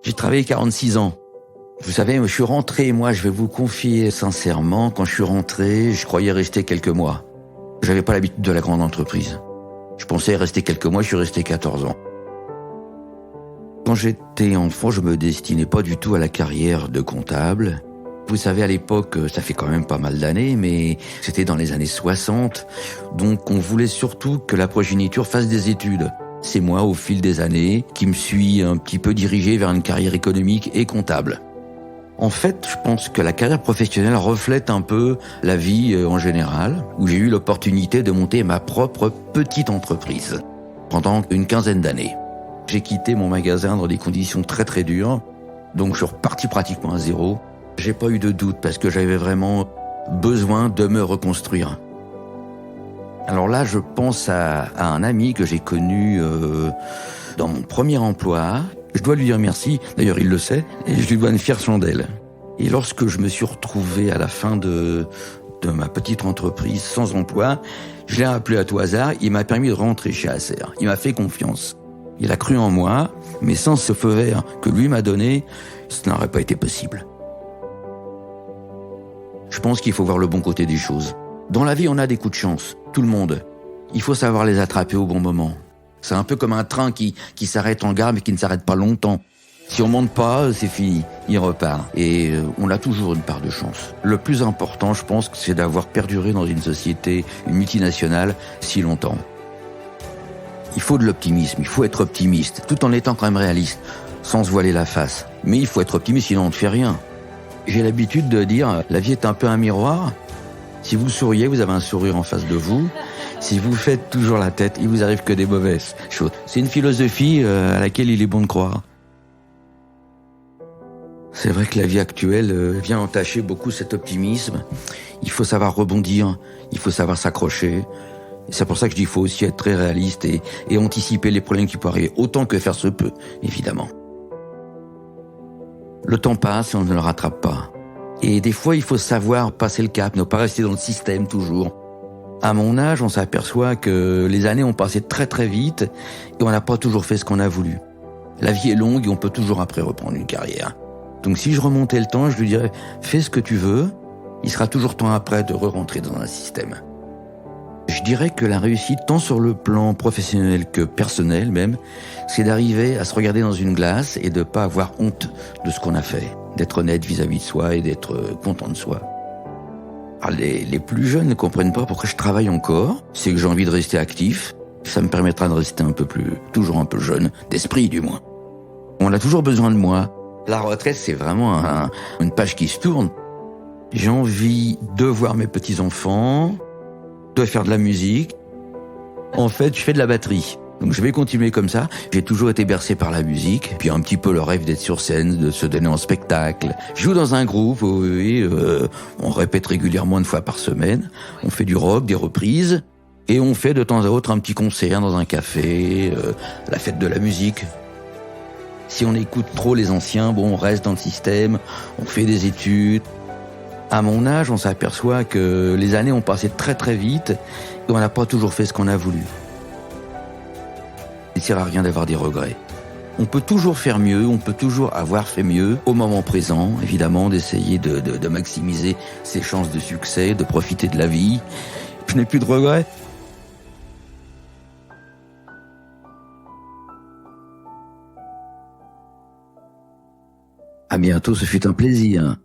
J'ai travaillé 46 ans. Vous savez, je suis rentré, moi, je vais vous confier sincèrement, quand je suis rentré, je croyais rester quelques mois. J'avais pas l'habitude de la grande entreprise. Je pensais rester quelques mois, je suis resté 14 ans. Quand j'étais enfant, je me destinais pas du tout à la carrière de comptable. Vous savez, à l'époque, ça fait quand même pas mal d'années, mais c'était dans les années 60. Donc, on voulait surtout que la progéniture fasse des études. C'est moi, au fil des années, qui me suis un petit peu dirigé vers une carrière économique et comptable. En fait, je pense que la carrière professionnelle reflète un peu la vie en général, où j'ai eu l'opportunité de monter ma propre petite entreprise pendant une quinzaine d'années. J'ai quitté mon magasin dans des conditions très très dures, donc je suis reparti pratiquement à zéro. J'ai pas eu de doute parce que j'avais vraiment besoin de me reconstruire. Alors là, je pense à un ami que j'ai connu dans mon premier emploi. Je dois lui dire merci, d'ailleurs il le sait, et je lui dois une fière chandelle. Et lorsque je me suis retrouvé à la fin de ma petite entreprise sans emploi, je l'ai appelé à tout hasard, il m'a permis de rentrer chez Acer. Il m'a fait confiance. Il a cru en moi, mais sans ce feu vert que lui m'a donné, ce n'aurait pas été possible. Je pense qu'il faut voir le bon côté des choses. Dans la vie, on a des coups de chance, tout le monde. Il faut savoir les attraper au bon moment. C'est un peu comme un train qui s'arrête en gare mais qui ne s'arrête pas longtemps. Si on monte pas, c'est fini, il repart. Et on a toujours une part de chance. Le plus important, je pense, c'est d'avoir perduré dans une société, une multinationale, si longtemps. Il faut de l'optimisme, il faut être optimiste, tout en étant quand même réaliste, sans se voiler la face. Mais il faut être optimiste, sinon on ne fait rien. J'ai l'habitude de dire, la vie est un peu un miroir. Si vous souriez, vous avez un sourire en face de vous. Si vous faites toujours la tête, il vous arrive que des mauvaises choses. C'est une philosophie à laquelle il est bon de croire. C'est vrai que la vie actuelle vient entacher beaucoup cet optimisme. Il faut savoir rebondir, il faut savoir s'accrocher. Et c'est pour ça que je dis qu'il faut aussi être très réaliste et anticiper les problèmes qui peuvent arriver, autant que faire se peut, évidemment. Le temps passe et on ne le rattrape pas. Et des fois, il faut savoir passer le cap, ne pas rester dans le système toujours. À mon âge, on s'aperçoit que les années ont passé très très vite et on n'a pas toujours fait ce qu'on a voulu. La vie est longue et on peut toujours après reprendre une carrière. Donc si je remontais le temps, je lui dirais « fais ce que tu veux », il sera toujours temps après de re-rentrer dans un système. Je dirais que la réussite, tant sur le plan professionnel que personnel même, c'est d'arriver à se regarder dans une glace et de ne pas avoir honte de ce qu'on a fait, d'être honnête vis-à-vis de soi et d'être content de soi. Alors les plus jeunes ne comprennent pas pourquoi je travaille encore, c'est que j'ai envie de rester actif, ça me permettra de rester toujours un peu jeune, d'esprit du moins. On a toujours besoin de moi. La retraite, c'est vraiment une page qui se tourne. J'ai envie de voir mes petits-enfants, de faire de la musique. En fait, je fais de la batterie. Donc je vais continuer comme ça. J'ai toujours été bercé par la musique, puis un petit peu le rêve d'être sur scène, de se donner en spectacle. Je joue dans un groupe, oui, on répète régulièrement 1 fois par semaine. On fait du rock, des reprises, et on fait de temps à autre un petit concert dans un café, la fête de la musique. Si on écoute trop les anciens, on reste dans le système, on fait des études. À mon âge, on s'aperçoit que les années ont passé très très vite et on n'a pas toujours fait ce qu'on a voulu. Il ne sert à rien d'avoir des regrets. On peut toujours faire mieux, on peut toujours avoir fait mieux au moment présent, évidemment, d'essayer de maximiser ses chances de succès, de profiter de la vie. Je n'ai plus de regrets. À bientôt, ce fut un plaisir.